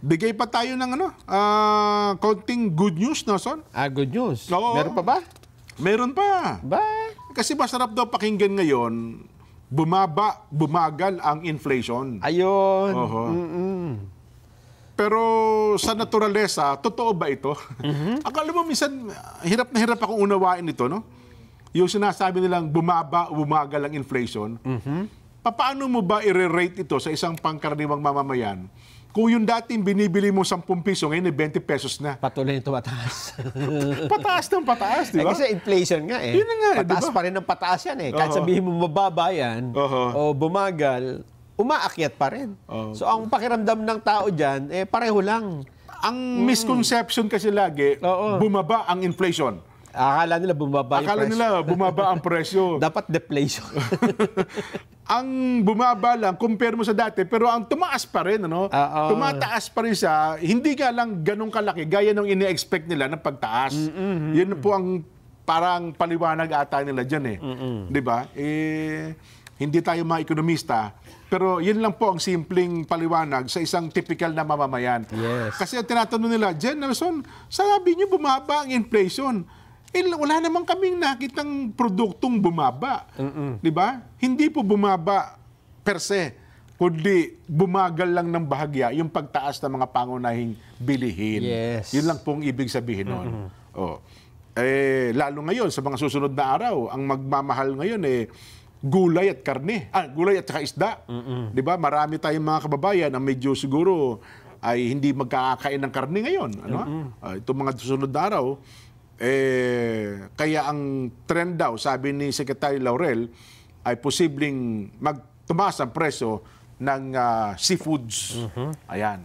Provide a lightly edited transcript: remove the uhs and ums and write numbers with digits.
bigay pa tayo ng konting good news, Nelson. Good news. Oo. Meron pa ba? Meron pa. Ba? Kasi masarap daw pakinggan ngayon, bumagal ang inflation. Ayun. Oho. Pero sa naturalesa, totoo ba ito? Akala mo minsan, hirap na hirap akong unawain ito, no? Yung sinasabi nilang bumagal ang inflation. Paano mo ba i-rate ito sa isang pangkaraniwang mamamayan? Kung yung dating binibili mo 10 piso, ngayon 20 pesos na. Patuloy yung tumataas. Pataas ng pataas, di ba? Kasi inflation nga eh. Yun na nga, pataas diba? pa rin ng pataas yan eh. Kahit sabihin mo mababa yan, o bumagal, umaakyat pa rin. So ang pakiramdam ng tao dyan, pareho lang. Ang misconception kasi lagi, bumaba ang inflation. Akala nila bumaba yung Akala presyo. nila bumaba ang presyo. Dapat deflation. Ang bumaba lang, compare mo sa dati, pero ang tumaas pa rin, tumataas pa rin siya, hindi nga lang ganun kalaki, gaya ng ini-expect nila ng pagtaas. Yun po ang parang paliwanag ata nila dyan eh. Di ba? Hindi tayo mga ekonomista, pero yun lang po ang simpleng paliwanag sa isang typical na mamamayan. Yes. Kasi ang tinatanong nila, Jen Nelson, sabi niyo bumaba ang inflation. Wala naman kaming nakitang produktong bumaba. Di ba? Hindi po bumaba per se, kundi bumagal lang ng bahagya yung pagtaas ng mga pangunahing bilihin. Yes. Yun lang pong ibig sabihin nun. Lalo ngayon, sa mga susunod na araw, ang magmamahal ngayon gulay at karne. Gulay at saka isda. Di ba? Marami tayong mga kababayan na medyo siguro ay hindi magkakain ng karne ngayon. Itong mga susunod na araw, kaya ang trend daw, sabi ni Secretary Laurel, ay posibleng tumaas ang presyo ng seafoods. Ayan.